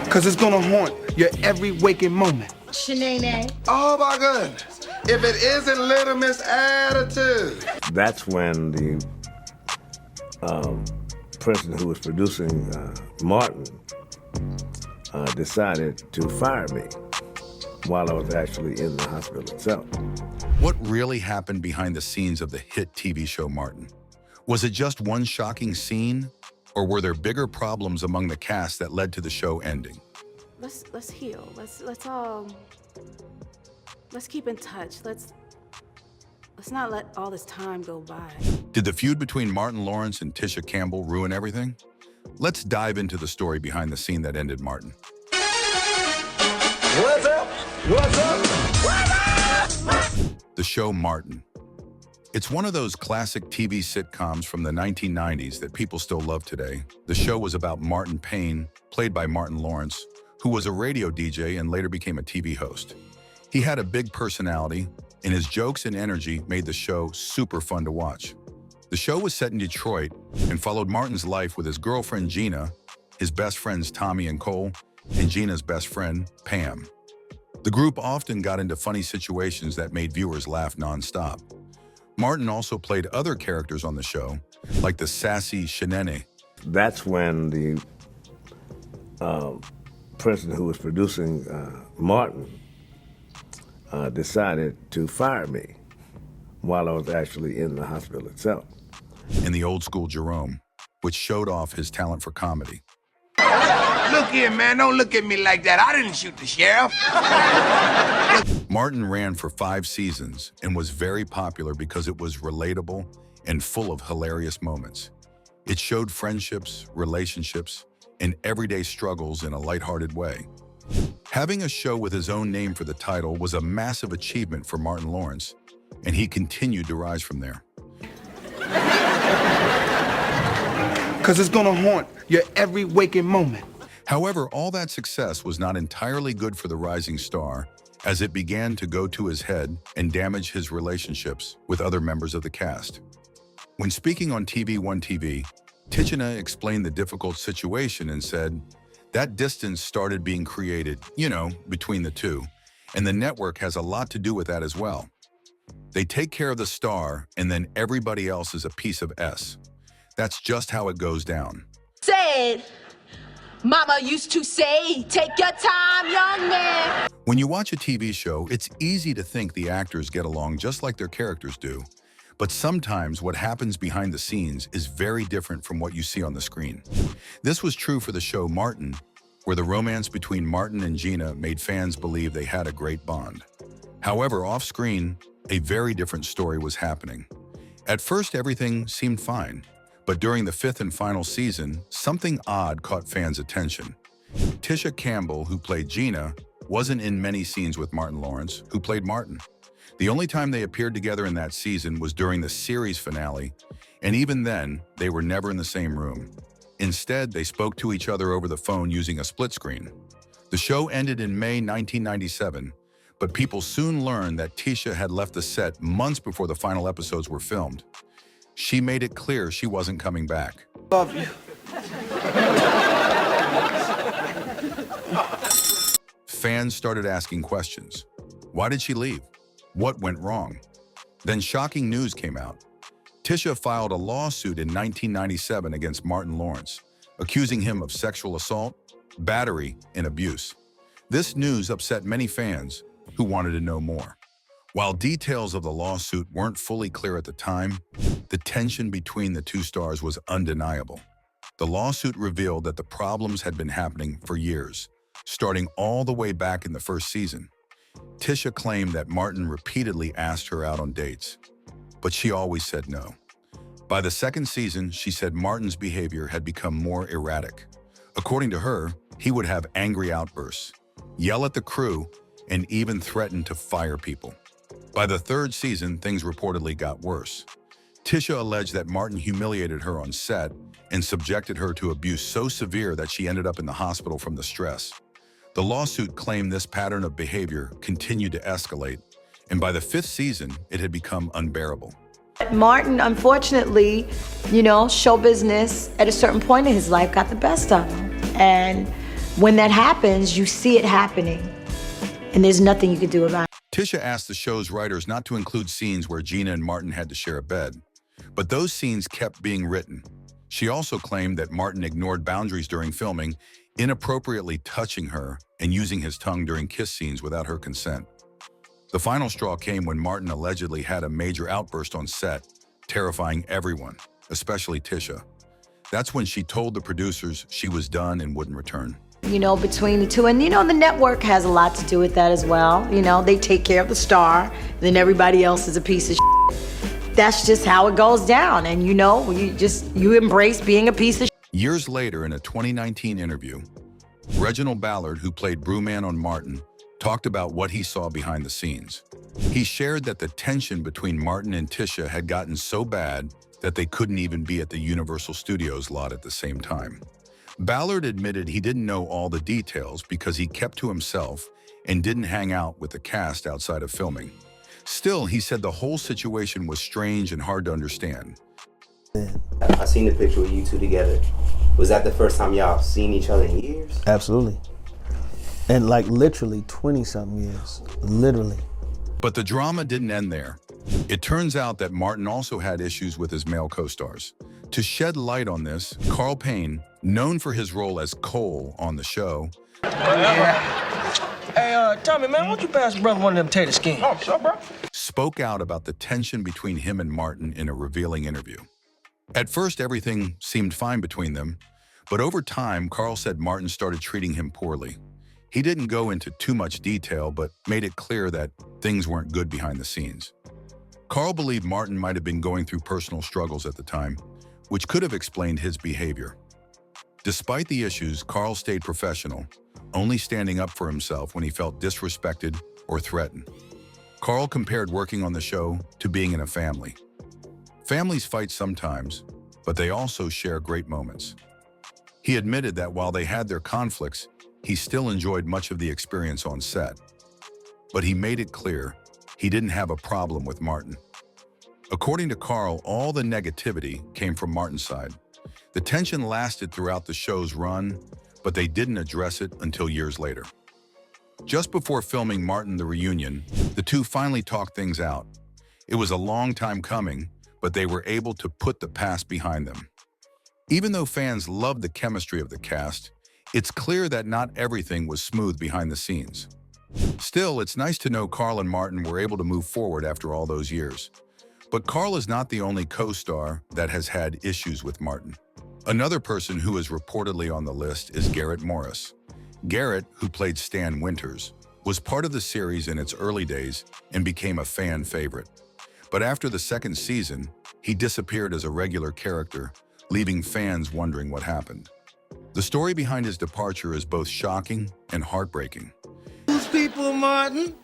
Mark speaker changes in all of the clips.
Speaker 1: Cause it's gonna haunt your every waking moment.
Speaker 2: Shanae.
Speaker 3: Oh my goodness. If it isn't Little Miss Attitude.
Speaker 4: That's when the person who was producing Martin decided to fire me while I was actually in the hospital itself.
Speaker 5: What really happened behind the scenes of the hit TV show Martin? Was it just one shocking scene, or were there bigger problems among the cast that led to the show ending?
Speaker 6: Let's heal. Let's keep in touch. Let's not let all this time go by.
Speaker 5: Did the feud between Martin Lawrence and Tisha Campbell ruin everything? Let's dive into the story behind the scene that ended Martin.
Speaker 3: What's up? What's up?
Speaker 5: The show Martin. It's one of those classic TV sitcoms from the 1990s that people still love today. The show was about Martin Payne, played by Martin Lawrence, who was a radio DJ and later became a TV host. He had a big personality, and his jokes and energy made the show super fun to watch. The show was set in Detroit and followed Martin's life with his girlfriend Gina, his best friends Tommy and Cole, and Gina's best friend, Pam. The group often got into funny situations that made viewers laugh nonstop. Martin also played other characters on the show, like the sassy Shanae.
Speaker 4: That's when the person who was producing Martin decided to fire me while I was actually in the hospital itself.
Speaker 5: And the old school Jerome, which showed off his talent for comedy.
Speaker 7: Look here, man, don't look at me like that. I didn't shoot the sheriff.
Speaker 5: Martin ran for 5 seasons and was very popular because it was relatable and full of hilarious moments. It showed friendships, relationships, and everyday struggles in a lighthearted way. Having a show with his own name for the title was a massive achievement for Martin Lawrence, and he continued to rise from there.
Speaker 1: Cause it's gonna haunt your every waking moment.
Speaker 5: However, all that success was not entirely good for the rising star, as it began to go to his head and damage his relationships with other members of the cast. When speaking on TV One TV, Tisha explained the difficult situation and said, that distance started being created, between the two, and the network has a lot to do with that as well. They take care of the star, and then everybody else is a piece of S. That's just how it goes down.
Speaker 2: Said, Mama used to say, take your time, young man.
Speaker 5: When you watch a TV show, it's easy to think the actors get along just like their characters do. But sometimes what happens behind the scenes is very different from what you see on the screen. This was true for the show Martin, where the romance between Martin and Gina made fans believe they had a great bond. However, off-screen, a very different story was happening. At first, everything seemed fine, but during the 5th and final season, something odd caught fans' attention. Tisha Campbell, who played Gina, wasn't in many scenes with Martin Lawrence, who played Martin. The only time they appeared together in that season was during the series finale, and even then, they were never in the same room. Instead, they spoke to each other over the phone using a split screen. The show ended in May 1997, but people soon learned that Tisha had left the set months before the final episodes were filmed. She made it clear she wasn't coming back.
Speaker 1: Love you.
Speaker 5: Fans started asking questions. Why did she leave? What went wrong? Then shocking news came out. Tisha filed a lawsuit in 1997 against Martin Lawrence, accusing him of sexual assault, battery, and abuse. This news upset many fans who wanted to know more. While details of the lawsuit weren't fully clear at the time, the tension between the two stars was undeniable. The lawsuit revealed that the problems had been happening for years, starting all the way back in the first season. Tisha claimed that Martin repeatedly asked her out on dates, but she always said no. By the second season, she said Martin's behavior had become more erratic. According to her, he would have angry outbursts, yell at the crew, and even threaten to fire people. By the 3rd season, things reportedly got worse. Tisha alleged that Martin humiliated her on set and subjected her to abuse so severe that she ended up in the hospital from the stress. The lawsuit claimed this pattern of behavior continued to escalate, and by the 5th season, it had become unbearable.
Speaker 2: Martin, unfortunately, show business at a certain point in his life got the best of him. And
Speaker 8: when that happens, you see it happening, and there's nothing you can do about it.
Speaker 5: Tisha asked the show's writers not to include scenes where Gina and Martin had to share a bed, but those scenes kept being written. She also claimed that Martin ignored boundaries during filming, inappropriately touching her and using his tongue during kiss scenes without her consent. The final straw came when Martin allegedly had a major outburst on set, terrifying everyone, especially Tisha. That's when she told the producers she was done and wouldn't return.
Speaker 8: You know, between the two, and you know, the network has a lot to do with that as well. You know, they take care of the star, then everybody else is a piece of shit. That's just how it goes down, and you know, you embrace being a piece of shit.
Speaker 5: Years later, in a 2019 interview, Reginald Ballard, who played Brewman on Martin, talked about what he saw behind the scenes. He shared that the tension between Martin and Tisha had gotten so bad that they couldn't even be at the Universal Studios lot at the same time. Ballard admitted he didn't know all the details because he kept to himself and didn't hang out with the cast outside of filming. Still, he said the whole situation was strange and hard to understand.
Speaker 9: I seen the picture with you two together. Was that the first time y'all seen each other in years?
Speaker 10: Absolutely. And like literally 20-something years, literally.
Speaker 5: But the drama didn't end there. It turns out that Martin also had issues with his male co-stars. To shed light on this, Carl Payne, known for his role as Cole on the show,
Speaker 11: Hey, Tommy, man, why don't you pass brother one of them tater skins? Oh, sure, bro.
Speaker 5: spoke out about the tension between him and Martin in a revealing interview. At first, everything seemed fine between them, but over time, Carl said Martin started treating him poorly. He didn't go into too much detail, but made it clear that things weren't good behind the scenes. Carl believed Martin might have been going through personal struggles at the time, which could have explained his behavior. Despite the issues, Carl stayed professional, only standing up for himself when he felt disrespected or threatened. Carl compared working on the show to being in a family. Families fight sometimes, but they also share great moments. He admitted that while they had their conflicts, he still enjoyed much of the experience on set. But he made it clear he didn't have a problem with Martin. According to Carl, all the negativity came from Martin's side. The tension lasted throughout the show's run, but they didn't address it until years later. Just before filming Martin the Reunion, the two finally talked things out. It was a long time coming, but they were able to put the past behind them. Even though fans loved the chemistry of the cast, it's clear that not everything was smooth behind the scenes. Still, it's nice to know Carl and Martin were able to move forward after all those years. But Carl is not the only co-star that has had issues with Martin. Another person who is reportedly on the list is Garrett Morris. Garrett, who played Stan Winters, was part of the series in its early days and became a fan favorite. But after the second season, he disappeared as a regular character, leaving fans wondering what happened. The story behind his departure is both shocking and heartbreaking.
Speaker 7: Those people, Martin,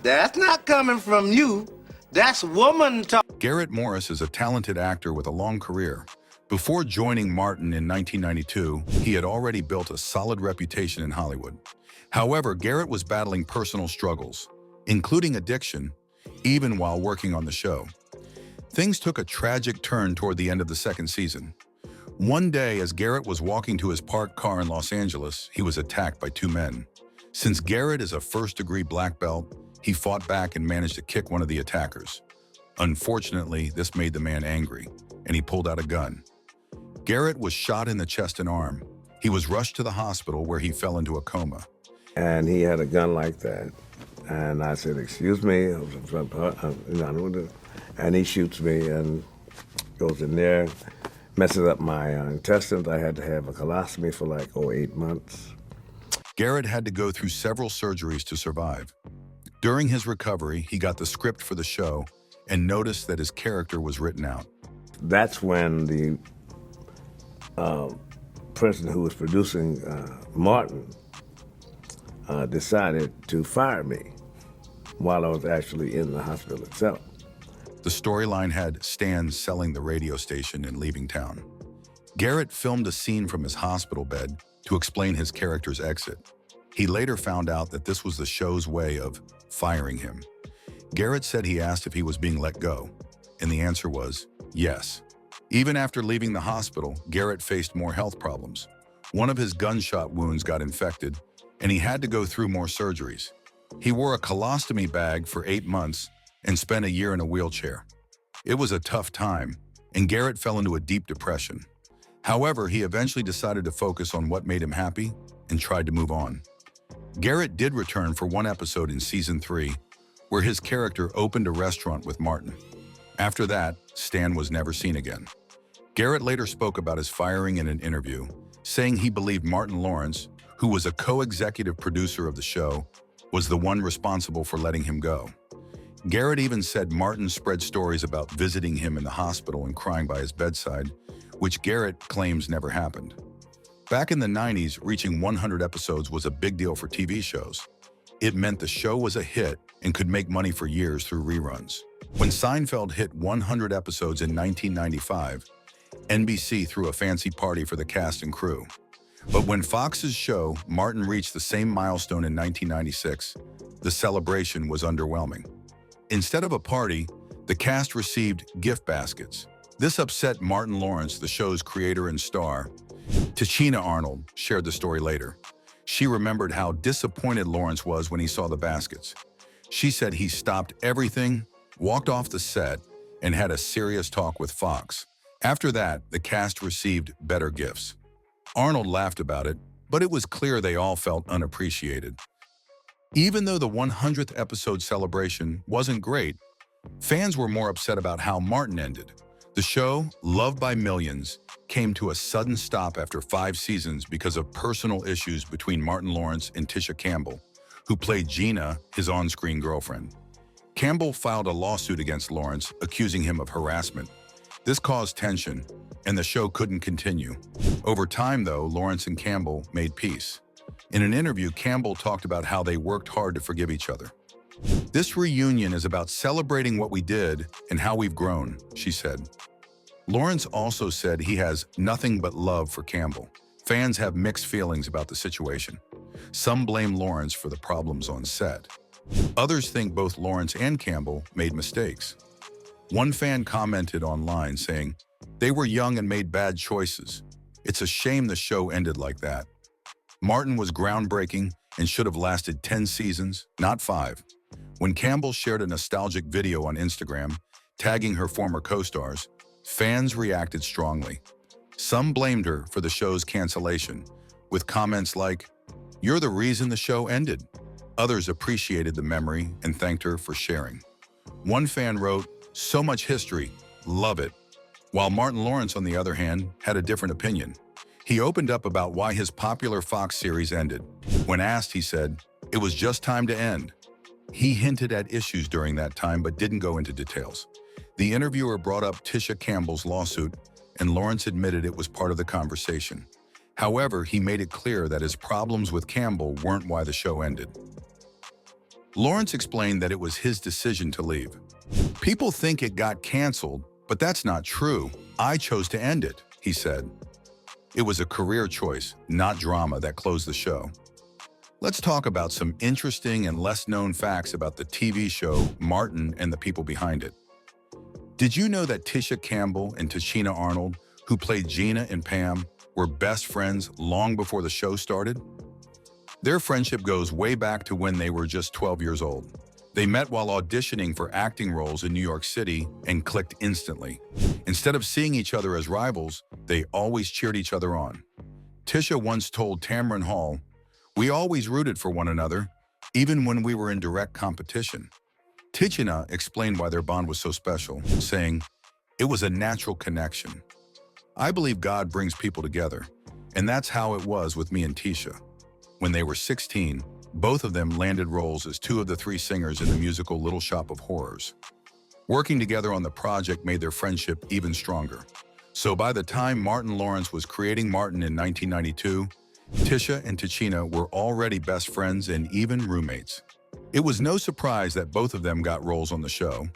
Speaker 7: that's not coming from you. That's woman talk.
Speaker 5: Garrett Morris is a talented actor with a long career. Before joining Martin in 1992, he had already built a solid reputation in Hollywood. However, Garrett was battling personal struggles, including addiction, even while working on the show. Things took a tragic turn toward the end of the second season. One day, as Garrett was walking to his parked car in Los Angeles, he was attacked by two men. Since Garrett is a first-degree black belt, he fought back and managed to kick one of the attackers. Unfortunately, this made the man angry, and he pulled out a gun. Garrett was shot in the chest and arm. He was rushed to the hospital where he fell into a coma.
Speaker 4: And he had a gun like that. And I said, excuse me, and he shoots me and goes in there, messes up my intestines. I had to have a colostomy for like 8 months.
Speaker 5: Garrett had to go through several surgeries to survive. During his recovery, he got the script for the show and noticed that his character was written out.
Speaker 4: That's when the person who was producing Martin decided to fire me while I was actually in the hospital itself.
Speaker 5: The storyline had Stan selling the radio station and leaving town. Garrett filmed a scene from his hospital bed to explain his character's exit. He later found out that this was the show's way of firing him. Garrett said he asked if he was being let go, and the answer was yes. Even after leaving the hospital, Garrett faced more health problems. One of his gunshot wounds got infected, and he had to go through more surgeries. He wore a colostomy bag for 8 months and spent a year in a wheelchair. It was a tough time, and Garrett fell into a deep depression. However, he eventually decided to focus on what made him happy and tried to move on. Garrett did return for one episode in season 3, where his character opened a restaurant with Martin. After that, Stan was never seen again. Garrett later spoke about his firing in an interview, saying he believed Martin Lawrence, who was a co-executive producer of the show, was the one responsible for letting him go. Garrett even said Martin spread stories about visiting him in the hospital and crying by his bedside, which Garrett claims never happened. Back in the 90s, reaching 100 episodes was a big deal for TV shows. It meant the show was a hit and could make money for years through reruns. When Seinfeld hit 100 episodes in 1995, NBC threw a fancy party for the cast and crew. But when Fox's show Martin reached the same milestone in 1996, the celebration was underwhelming. Instead of a party, the cast received gift baskets. This upset Martin Lawrence, the show's creator and star. Tichina Arnold shared the story later. She remembered how disappointed Lawrence was when he saw the baskets. She said he stopped everything, walked off the set, and had a serious talk with Fox. After that, the cast received better gifts. Arnold laughed about it, but it was clear they all felt unappreciated. Even though the 100th episode celebration wasn't great, fans were more upset about how Martin ended. The show, loved by millions, came to a sudden stop after 5 seasons because of personal issues between Martin Lawrence and Tisha Campbell, who played Gina, his on-screen girlfriend. Campbell filed a lawsuit against Lawrence, accusing him of harassment. This caused tension, and the show couldn't continue. Over time, though, Lawrence and Campbell made peace. In an interview, Campbell talked about how they worked hard to forgive each other. "This reunion is about celebrating what we did and how we've grown," she said. Lawrence also said he has nothing but love for Campbell. Fans have mixed feelings about the situation. Some blame Lawrence for the problems on set. Others think both Lawrence and Campbell made mistakes. One fan commented online saying, "They were young and made bad choices. It's a shame the show ended like that. Martin was groundbreaking and should have lasted 10 seasons, not 5. When Campbell shared a nostalgic video on Instagram, tagging her former co-stars, fans reacted strongly. Some blamed her for the show's cancellation, with comments like, "You're the reason the show ended." Others appreciated the memory and thanked her for sharing. One fan wrote, "So much history, love it." While Martin Lawrence, on the other hand, had a different opinion. He opened up about why his popular Fox series ended. When asked, he said, "It was just time to end." He hinted at issues during that time but didn't go into details. The interviewer brought up Tisha Campbell's lawsuit, and Lawrence admitted it was part of the conversation. However, he made it clear that his problems with Campbell weren't why the show ended. Lawrence explained that it was his decision to leave. "People think it got canceled, but that's not true. I chose to end it," he said. It was a career choice, not drama, that closed the show. Let's talk about some interesting and less-known facts about the TV show Martin and the people behind it. Did you know that Tisha Campbell and Tichina Arnold, who played Gina and Pam, were best friends long before the show started? Their friendship goes way back to when they were just 12 years old. They met while auditioning for acting roles in New York City and clicked instantly. Instead of seeing each other as rivals, they always cheered each other on. Tisha once told Tamron Hall, "We always rooted for one another, even when we were in direct competition." Tichina explained why their bond was so special, saying, "It was a natural connection. I believe God brings people together, and that's how it was with me and Tisha." When they were 16, both of them landed roles as 2 of the 3 singers in the musical Little Shop of Horrors. Working together on the project made their friendship even stronger. So by the time Martin Lawrence was creating Martin in 1992, Tisha and Tichina were already best friends and even roommates. It was no surprise that both of them got roles on the show.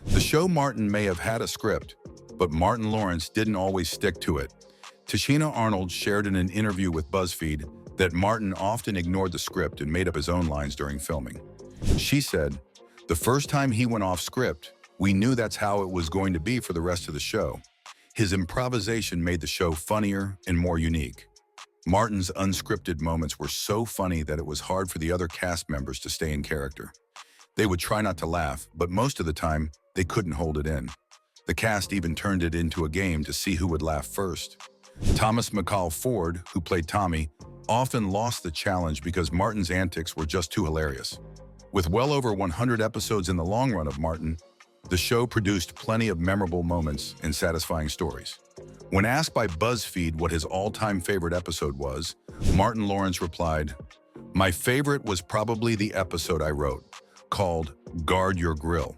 Speaker 5: The show Martin may have had a script, but Martin Lawrence didn't always stick to it. Tichina Arnold shared in an interview with BuzzFeed that Martin often ignored the script and made up his own lines during filming. She said, "The first time he went off script, we knew that's how it was going to be for the rest of the show. His improvisation made the show funnier and more unique." Martin's unscripted moments were so funny that it was hard for the other cast members to stay in character. They would try not to laugh, but most of the time, they couldn't hold it in. The cast even turned it into a game to see who would laugh first. Thomas McCall Ford, who played Tommy, often lost the challenge because Martin's antics were just too hilarious. With well over 100 episodes in the long run of Martin, the show produced plenty of memorable moments and satisfying stories. When asked by BuzzFeed what his all-time favorite episode was, Martin Lawrence replied, "My favorite was probably the episode I wrote, called Guard Your Grill.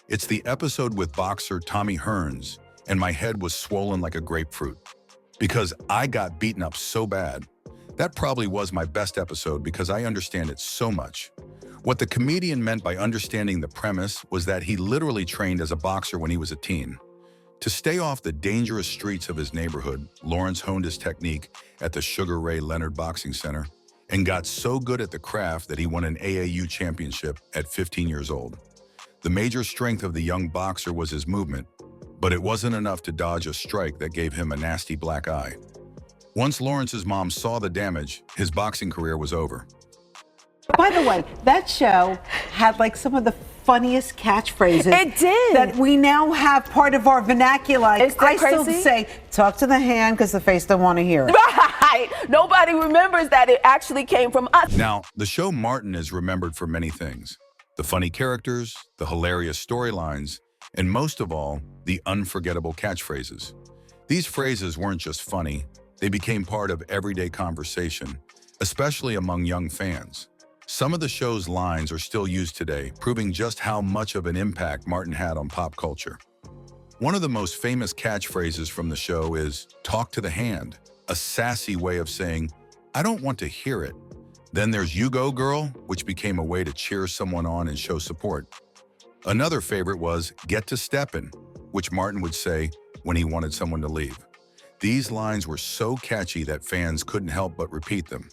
Speaker 5: It's the episode with boxer Tommy Hearns, and my head was swollen like a grapefruit. Because I got beaten up so bad. That probably was my best episode because I understand it so much." What the comedian meant by understanding the premise was that he literally trained as a boxer when he was a teen. To stay off the dangerous streets of his neighborhood, Lawrence honed his technique at the Sugar Ray Leonard Boxing Center and got so good at the craft that he won an AAU championship at 15 years old. The major strength of the young boxer was his movement, but it wasn't enough to dodge a strike that gave him a nasty black eye. Once Lawrence's mom saw the damage, his boxing career was over.
Speaker 12: By the way, that show had like some of the funniest catchphrases.
Speaker 6: It did.
Speaker 12: That we now have part of our vernacular. Like,
Speaker 6: Isn't that
Speaker 12: I still
Speaker 6: crazy?
Speaker 12: say, talk to the hand because the face don't want to hear it.
Speaker 6: Right. Nobody remembers that it actually came from us.
Speaker 5: Now, the show Martin is remembered for many things. The funny characters, the hilarious storylines, and most of all, the unforgettable catchphrases. These phrases weren't just funny, they became part of everyday conversation, especially among young fans. Some of the show's lines are still used today, proving just how much of an impact Martin had on pop culture. One of the most famous catchphrases from the show is, "Talk to the hand," a sassy way of saying, "I don't want to hear it." Then there's "You go, girl," which became a way to cheer someone on and show support. Another favorite was "Get to steppin'," which Martin would say when he wanted someone to leave. These lines were so catchy that fans couldn't help but repeat them.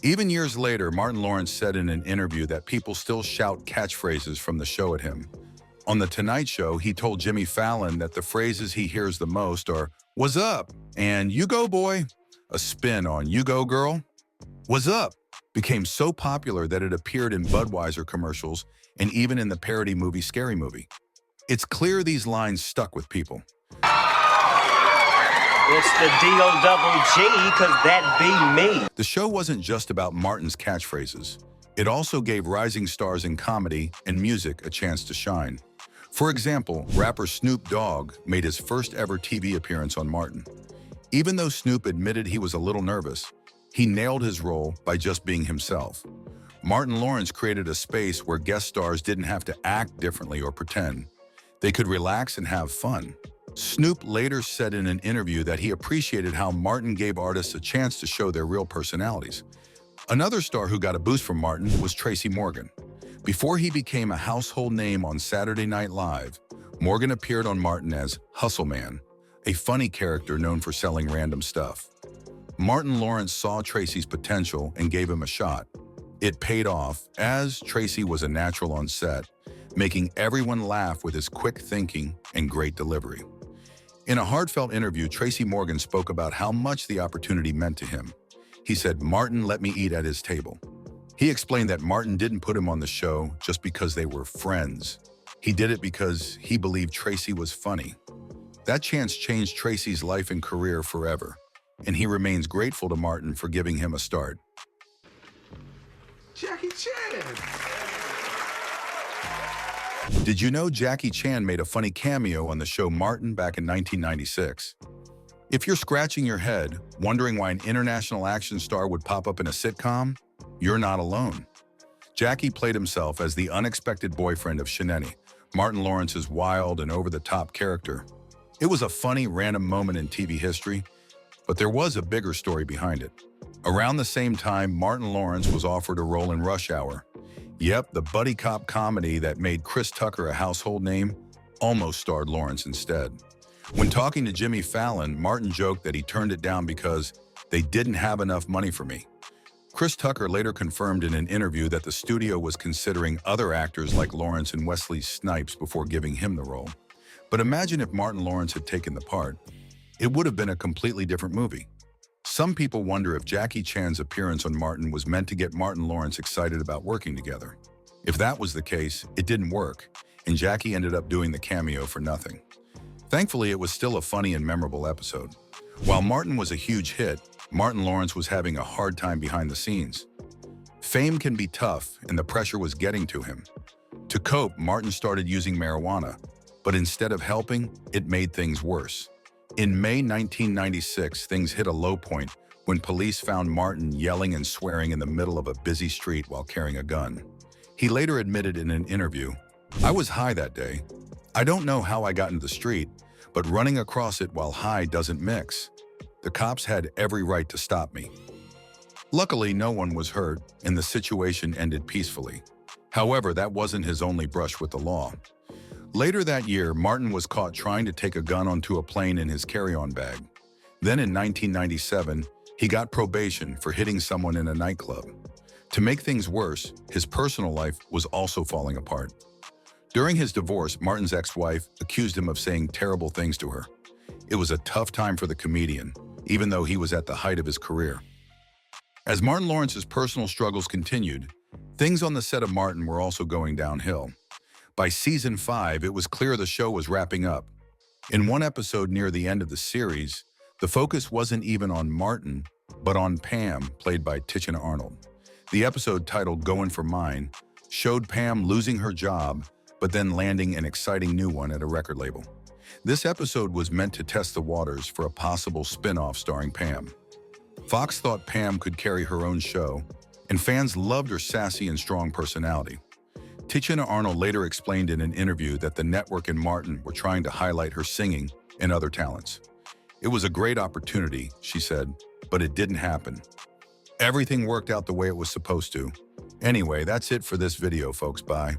Speaker 5: Even years later, Martin Lawrence said in an interview that people still shout catchphrases from the show at him. On The Tonight Show, he told Jimmy Fallon that the phrases he hears the most are, "What's up?" and "You go, boy." A spin on "You go, girl." "What's up?" became so popular that it appeared in Budweiser commercials and even in the parody movie Scary Movie. It's clear these lines stuck with people.
Speaker 11: It's the D-O-double-G, cause that be me.
Speaker 5: The show wasn't just about Martin's catchphrases. It also gave rising stars in comedy and music a chance to shine. For example, rapper Snoop Dogg made his first ever TV appearance on Martin. Even though Snoop admitted he was a little nervous, he nailed his role by just being himself. Martin Lawrence created a space where guest stars didn't have to act differently or pretend. They could relax and have fun. Snoop later said in an interview that he appreciated how Martin gave artists a chance to show their real personalities. Another star who got a boost from Martin was Tracy Morgan. Before he became a household name on Saturday Night Live, Morgan appeared on Martin as Hustle Man, a funny character known for selling random stuff. Martin Lawrence saw Tracy's potential and gave him a shot. It paid off, as Tracy was a natural on set, making everyone laugh with his quick thinking and great delivery. In a heartfelt interview, Tracy Morgan spoke about how much the opportunity meant to him. He said, "Martin let me eat at his table." He explained that Martin didn't put him on the show just because they were friends. He did it because he believed Tracy was funny. That chance changed Tracy's life and career forever, and he remains grateful to Martin for giving him a start.
Speaker 3: Jackie Chan.
Speaker 5: Did you know Jackie Chan made a funny cameo on the show Martin back in 1996? If you're scratching your head, wondering why an international action star would pop up in a sitcom, you're not alone. Jackie played himself as the unexpected boyfriend of Shenenny, Martin Lawrence's wild and over-the-top character. It was a funny, random moment in TV history, but there was a bigger story behind it. Around the same time, Martin Lawrence was offered a role in Rush Hour. Yep, the buddy cop comedy that made Chris Tucker a household name almost starred Lawrence instead. When talking to Jimmy Fallon, Martin joked that he turned it down because they didn't have enough money for me. Chris Tucker later confirmed in an interview that the studio was considering other actors like Lawrence and Wesley Snipes before giving him the role. But imagine if Martin Lawrence had taken the part. It would have been a completely different movie. Some people wonder if Jackie Chan's appearance on Martin was meant to get Martin Lawrence excited about working together. If that was the case, it didn't work, and Jackie ended up doing the cameo for nothing. Thankfully, it was still a funny and memorable episode. While Martin was a huge hit, Martin Lawrence was having a hard time behind the scenes. Fame can be tough, and the pressure was getting to him. To cope, Martin started using marijuana, but instead of helping, it made things worse. In May 1996, things hit a low point when police found Martin yelling and swearing in the middle of a busy street while carrying a gun. He later admitted in an interview, "I was high that day. I don't know how I got into the street, but running across it while high doesn't mix. The cops had every right to stop me." Luckily, no one was hurt, and the situation ended peacefully. However, that wasn't his only brush with the law. Later that year, Martin was caught trying to take a gun onto a plane in his carry-on bag. Then in 1997, he got probation for hitting someone in a nightclub. To make things worse, his personal life was also falling apart. During his divorce, Martin's ex-wife accused him of saying terrible things to her. It was a tough time for the comedian, even though he was at the height of his career. As Martin Lawrence's personal struggles continued, things on the set of Martin were also going downhill. By season 5, it was clear the show was wrapping up. In one episode near the end of the series, the focus wasn't even on Martin, but on Pam, played by Tichina Arnold. The episode, titled "Going for Mine," showed Pam losing her job, but then landing an exciting new one at a record label. This episode was meant to test the waters for a possible spin-off starring Pam. Fox thought Pam could carry her own show, and fans loved her sassy and strong personality. Tichina Arnold later explained in an interview that the network and Martin were trying to highlight her singing and other talents. "It was a great opportunity," she said, "but it didn't happen. Everything worked out the way it was supposed to." Anyway, that's it for this video, folks. Bye.